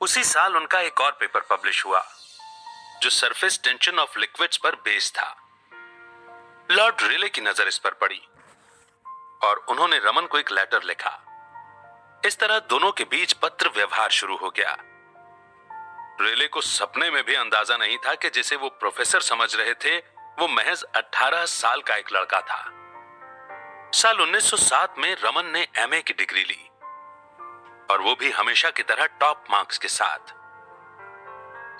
उसी साल उनका एक और पेपर पब्लिश हुआ जो सरफेस टेंशन ऑफ लिक्विड्स पर बेस्ड था। लॉर्ड रेले की नजर इस पर पड़ी और उन्होंने रमन को एक लेटर लिखा। इस तरह दोनों के बीच पत्र व्यवहार शुरू हो गया। रेले को सपने में भी अंदाजा नहीं था कि जिसे वो प्रोफेसर समझ रहे थे वो महज 18 साल का एक लड़का था। साल 1907 में रमन ने एमए की डिग्री ली और वो भी हमेशा की तरह टॉप मार्क्स के साथ।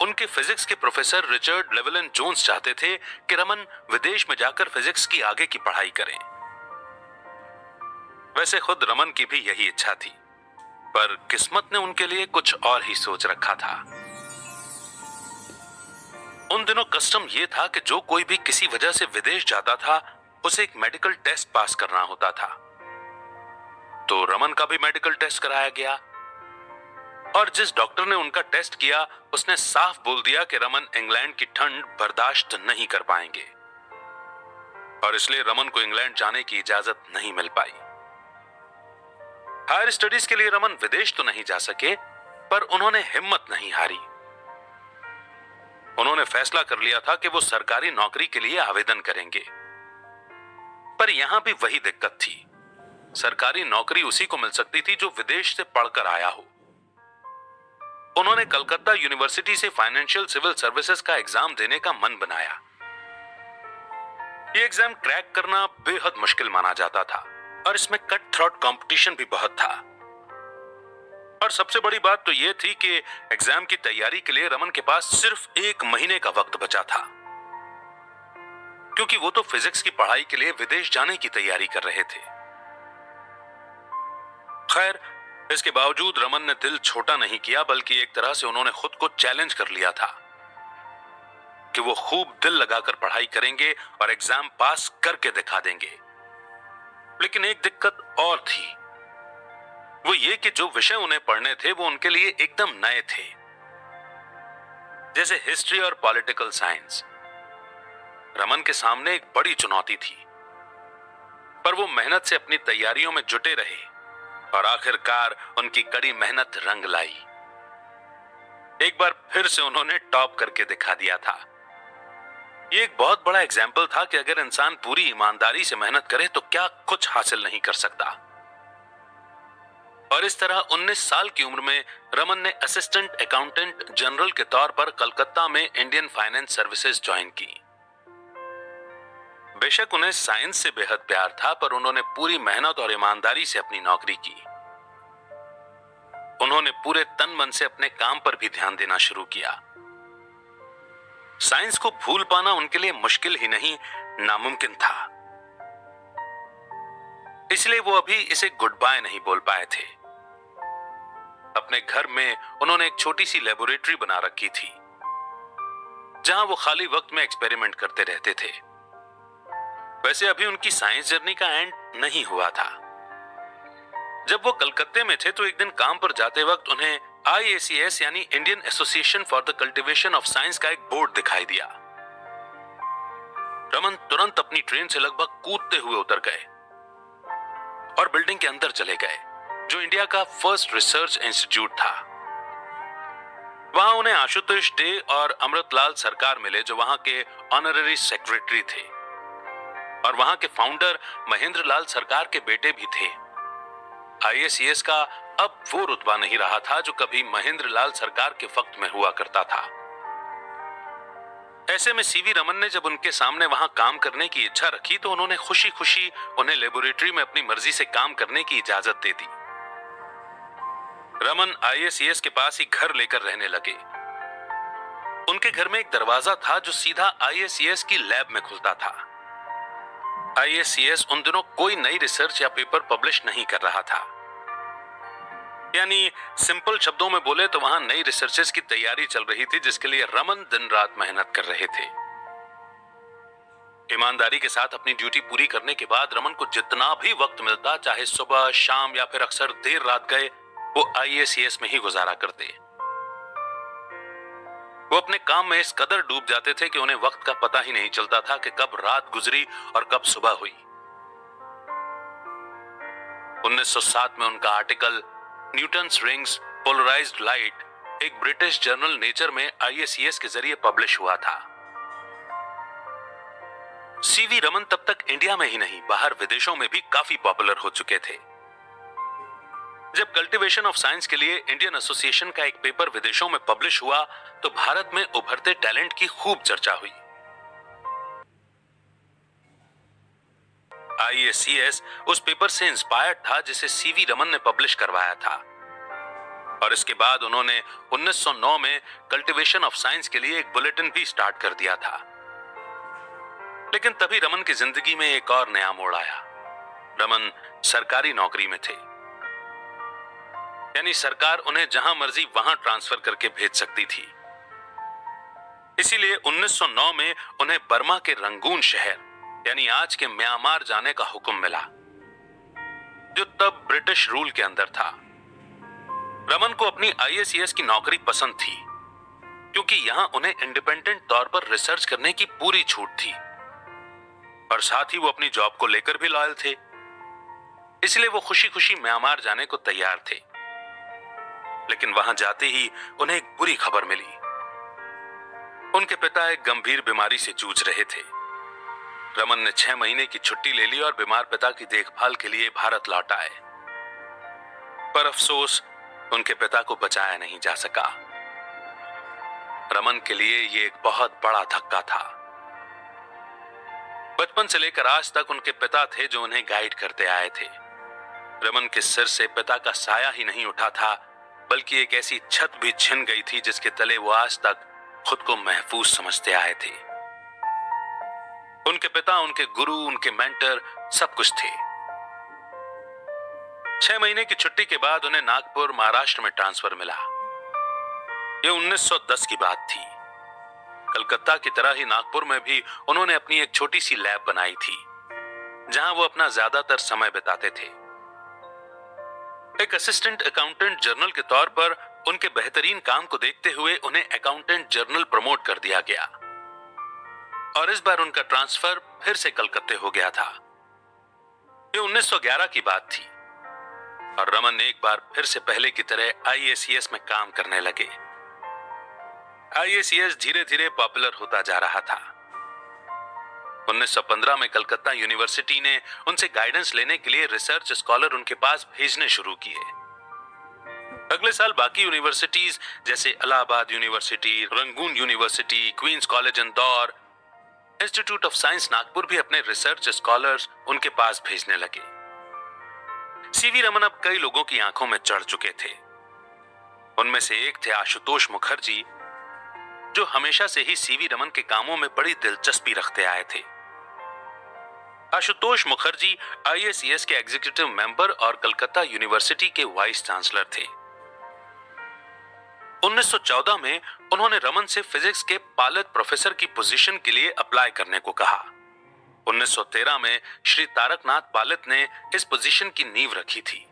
उनके फिजिक्स के प्रोफेसर रिचर्ड लेवलन जोन्स चाहते थे कि रमन विदेश में जाकर फिजिक्स की आगे की पढ़ाई करें। वैसे खुद रमन की भी यही इच्छा थी, पर किस्मत ने उनके लिए कुछ और ही सोच रखा था। उन दिनों कस्टम यह था कि जो कोई भी किसी वजह से विदेश जाता था उसे एक मेडिकल टेस्ट पास करना होता था। तो रमन का भी मेडिकल टेस्ट कराया गया और जिस डॉक्टर ने उनका टेस्ट किया उसने साफ बोल दिया कि रमन इंग्लैंड की ठंड बर्दाश्त नहीं कर पाएंगे और इसलिए रमन को इंग्लैंड जाने की इजाजत नहीं मिल पाई। हायर स्टडीज के लिए रमन विदेश तो नहीं जा सके, पर उन्होंने हिम्मत नहीं हारी। उन्होंने फैसला कर लिया था कि वो सरकारी नौकरी के लिए आवेदन करेंगे। पर यहां भी वही दिक्कत थी, सरकारी नौकरी उसी को मिल सकती थी जो विदेश से पढ़कर आया हो। उन्होंने कलकत्ता यूनिवर्सिटी से फाइनेंशियल सिविल सर्विसेज का एग्जाम देने का मन बनाया। यह एग्जाम क्रैक करना बेहद मुश्किल माना जाता था और इसमें कट थ्रोट कंपटीशन भी बहुत था। और सबसे बड़ी बात तो यह थी कि एग्जाम की तैयारी के लिए रमन के पास सिर्फ 1 महीने का वक्त बचा था, क्योंकि वो तो फिजिक्स की पढ़ाई के लिए विदेश जाने की तैयारी कर रहे थे। खैर, इसके बावजूद रमन ने दिल छोटा नहीं किया, बल्कि एक तरह से उन्होंने खुद को चैलेंज कर लिया था कि वो खूब दिल लगाकर पढ़ाई करेंगे और एग्जाम पास करके दिखा देंगे। लेकिन एक दिक्कत और थी, वो ये कि जो विषय उन्हें पढ़ने थे वो उनके लिए एकदम नए थे, जैसे हिस्ट्री और पॉलिटिकल साइंस। रमन के सामने एक बड़ी चुनौती थी, पर वो मेहनत से अपनी तैयारियों में जुटे रहे और आखिरकार उनकी कड़ी मेहनत रंग लाई। एक बार फिर से उन्होंने टॉप करके दिखा दिया था। ये एक बहुत बड़ा एग्जाम्पल था कि अगर इंसान पूरी ईमानदारी से मेहनत करे तो क्या कुछ हासिल नहीं कर सकता। और इस तरह 19 साल की उम्र में रमन ने असिस्टेंट अकाउंटेंट जनरल के तौर पर कलकत्ता में इंडियन फाइनेंस सर्विसेज ज्वाइन की। बेशक उन्हें साइंस से बेहद प्यार था, पर उन्होंने पूरी मेहनत और ईमानदारी से अपनी नौकरी की। उन्होंने पूरे तन मन से अपने काम पर भी ध्यान देना शुरू किया। साइंस को भूल पाना उनके लिए मुश्किल ही नहीं, नामुमकिन था। इसलिए वो अभी इसे गुड बाय नहीं बोल पाए थे। अपने घर में उन्होंने एक छोटी सी लेबोरेटरी बना रखी थी, जहां वो खाली वक्त में एक्सपेरिमेंट करते रहते थे। वैसे अभी उनकी साइंस जर्नी का एंड नहीं हुआ था। जब वो कलकत्ते में थे तो एक दिन काम पर जाते वक्त उन्हें IACS यानी Indian association for the cultivation of science का एक बोर्ड दिखाई दिया। रमन तुरंत अपनी ट्रेन से लगभग कूदते हुए उतर गए और बिल्डिंग के अंदर चले गए, जो इंडिया का फर्स्ट रिसर्च इंस्टीट्यूट था। वहां उन्हें आशुतोष डे और अमृतलाल सरकार मिले, जो वहां के ऑनररी सेक्रेटरी थे, और वहां के फाउंडर महेंद्र लाल सरकार के बेटे भी थे। IACS का अब वो रुतबा नहीं रहा था जो कभी महेंद्र लाल सरकार के वक्त में हुआ करता था। ऐसे में सीवी रमन ने जब उनके सामने वहां काम करने की इच्छा रखी तो उन्होंने खुशी खुशी उन्हें लेबोरेटरी में अपनी मर्जी से काम करने की इजाजत दे दी। रमन IACS के पास ही घर लेकर रहने लगे। उनके घर में एक दरवाजा था जो सीधा IACS की लैब में खुलता था। IACS उन दिनों कोई नई रिसर्च या पेपर पब्लिश नहीं कर रहा था, यानी सिंपल शब्दों में बोले तो वहां नई रिसर्चेस की तैयारी चल रही थी, जिसके लिए रमन दिन रात मेहनत कर रहे थे। ईमानदारी के साथ अपनी ड्यूटी पूरी करने के बाद रमन को जितना भी वक्त मिलता, चाहे सुबह, शाम या फिर अक्सर देर रात गए, वो IACS में ही गुजारा करते। वो अपने काम में इस कदर डूब जाते थे कि उन्हें वक्त का पता ही नहीं चलता था कि कब रात गुजरी और कब सुबह हुई। 1907 में उनका article Newton's rings polarized light एक ब्रिटिश जर्नल नेचर में IACS के जरिए पब्लिश हुआ था। सीवी रमन तब तक इंडिया में ही नहीं, बाहर विदेशों में भी काफी पॉपुलर हो चुके थे। जब कल्टीवेशन ऑफ साइंस के लिए इंडियन एसोसिएशन का एक पेपर विदेशों में पब्लिश हुआ तो भारत में उभरते टैलेंट की खूब चर्चा हुई। IACS उस पेपर से इंस्पायर्ड था जिसे सीवी रमन ने पब्लिश करवाया था, और इसके बाद उन्होंने 1909 में कल्टीवेशन ऑफ साइंस के लिए एक बुलेटिन भी स्टार्ट कर दिया था। लेकिन तभी रमन की जिंदगी में एक और नया मोड़ आया। रमन सरकारी नौकरी में थे, यानी सरकार उन्हें जहां मर्जी वहां ट्रांसफर करके भेज सकती थी। इसीलिए 1909 में उन्हें बर्मा के रंगून शहर यानी आज के म्यांमार जाने का हुक्म मिला, जो तब ब्रिटिश रूल के अंदर था। रमन को अपनी IACS की नौकरी पसंद थी, क्योंकि यहां उन्हें इंडिपेंडेंट तौर पर रिसर्च करने की पूरी छूट थी, और साथ ही वो अपनी जॉब को लेकर भी लॉयल थे। इसलिए वो खुशी खुशी म्यांमार जाने को तैयार थे। लेकिन वहां जाते ही उन्हें एक बुरी खबर मिली। उनके पिता एक गंभीर बीमारी से जूझ रहे थे। रमन ने 6 महीने की छुट्टी ले ली और बीमार पिता की देखभाल के लिए भारत लौट आए। पर अफसोस, उनके पिता को बचाया नहीं जा सका। रमन के लिए यह एक बहुत बड़ा धक्का था। बचपन से लेकर आज तक उनके पिता थे जो उन्हें गाइड करते आए थे। रमन के सिर से पिता का साया ही नहीं उठा था, बल्कि एक ऐसी छत भी छिन गई थी जिसके तले वो आज तक खुद को महफूज समझते आए थे। उनके पिता, उनके गुरु, उनके मेंटर सब कुछ थे। 6 महीने की छुट्टी के बाद उन्हें नागपुर, महाराष्ट्र में ट्रांसफर मिला। यह 1910 की बात थी। कलकत्ता की तरह ही नागपुर में भी उन्होंने अपनी एक छोटी सी लैब बनाई थी, जहां वो अपना ज्यादातर समय बिताते थे। एक असिस्टेंट अकाउंटेंट जनरल के तौर पर उनके बेहतरीन काम को देखते हुए उन्हें अकाउंटेंट जनरल प्रमोट कर दिया गया, और इस बार उनका ट्रांसफर फिर से कलकत्ते हो गया था। यह 1911 की बात थी, और रमन एक बार फिर से पहले की तरह IACS में काम करने लगे। IACS धीरे धीरे पॉपुलर होता जा रहा था। 1915 में कलकत्ता यूनिवर्सिटी ने उनसे गाइडेंस लेने के लिए रिसर्च स्कॉलर उनके पास भेजने शुरू किए। अगले साल बाकी यूनिवर्सिटीज जैसे Allahabad University, Rangoon University, Queens College Indore, Institute of Science Nagpur भी अपने रिसर्च स्कॉलर्स उनके पास भेजने लगे। सीवी रमन अब कई लोगों की आंखों में चढ़ चुके थे। उनमें से एक थे आशुतोष मुखर्जी, जो हमेशा से ही सीवी रमन के कामों में बड़ी दिलचस्पी रखते आए थे। आशुतोष मुखर्जी IACS के एग्जीक्यूटिव मेंबर और कलकत्ता यूनिवर्सिटी के वाइस चांसलर थे। 1914 में उन्होंने रमन से फिजिक्स के पायलट प्रोफेसर की पोजीशन के लिए अप्लाई करने को कहा। 1913 में श्री तारकनाथ पायलट ने इस पोजीशन की नींव रखी थी।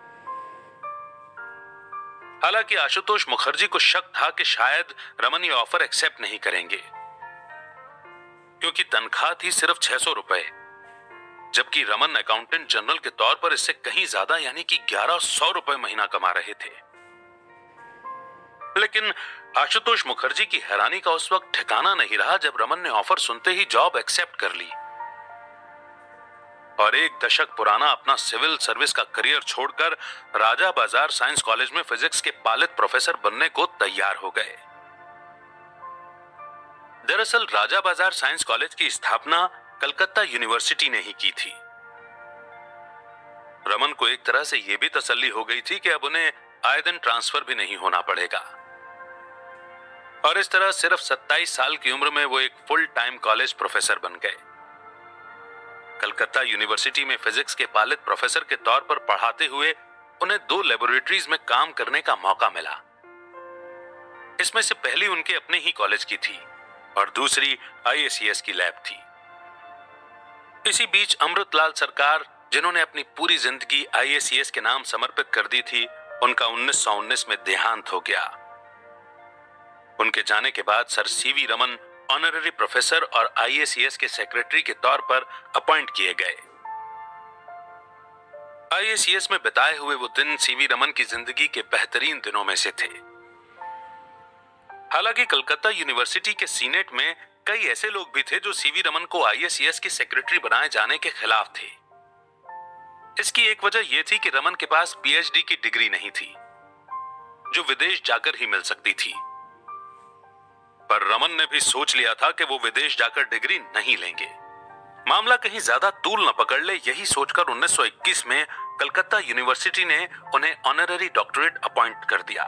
हालांकि आशुतोष मुखर्जी को शक था कि शायद रमन ये ऑफर एक्सेप्ट नहीं करेंगे, क्योंकि तनख्वाह थी सिर्फ 600 रुपए, जबकि रमन अकाउंटेंट जनरल के तौर पर इससे कहीं ज्यादा यानी कि 1100 रुपए महीना कमा रहे थे। लेकिन आशुतोष मुखर्जी की हैरानी का उस वक्त ठिकाना नहीं रहा जब रमन ने ऑफर सुनते ही जॉब एक्सेप्ट कर ली और 1 दशक पुराना अपना सिविल सर्विस का करियर छोड़कर राजा बाजार साइंस कॉलेज में फिजिक्स के पायलट प्रोफेसर बनने को तैयार हो गए। दरअसल राजा बाजार साइंस कॉलेज की स्थापना कलकत्ता यूनिवर्सिटी ने ही की थी। रमन को एक तरह से यह भी तसल्ली हो गई थी कि अब उन्हें आए दिन ट्रांसफर भी नहीं होना पड़ेगा, और इस तरह सिर्फ 27 साल की उम्र में वो एक फुल टाइम कॉलेज प्रोफेसर बन गए। कलकत्ता यूनिवर्सिटी में फिजिक्स के पायलट प्रोफेसर के तौर पर पढ़ाते हुए उन्हें 2 लेबोरेटरीज में काम करने का मौका मिला। इसमें से पहली उनके अपने ही कॉलेज की थी और दूसरी IACS की लैब थी। इसी बीच अमृतलाल सरकार, जिन्होंने अपनी पूरी जिंदगी IACS के नाम समर्पित कर दी थी, उनका 1919 में देहांत हो गया। उनके जाने के बाद sir CV Raman honorary professor और IACS के सेक्रेटरी के तौर पर अपॉइंट किए गए। IACS में बिताए हुए वो दिन सीवी रमन की जिंदगी के बेहतरीन दिनों में से थे। हालांकि कलकत्ता यूनिवर्सिटी के सीनेट में कई ऐसे लोग भी थे जो सीवी रमन को आईएसआईएस की सेक्रेटरी बनाए जाने के खिलाफ थे। इसकी एक वजह यह थी कि रमन के पास पीएचडी की डिग्री नहीं थी, जो विदेश जाकर ही मिल सकती थी। पर रमन ने भी सोच लिया था कि वो विदेश जाकर डिग्री नहीं लेंगे। मामला कहीं ज्यादा तूल न पकड़ ले, यही सोचकर 1921 में कलकत्ता यूनिवर्सिटी ने उन्हें ऑनररी डॉक्टरेट अपॉइंट कर दिया।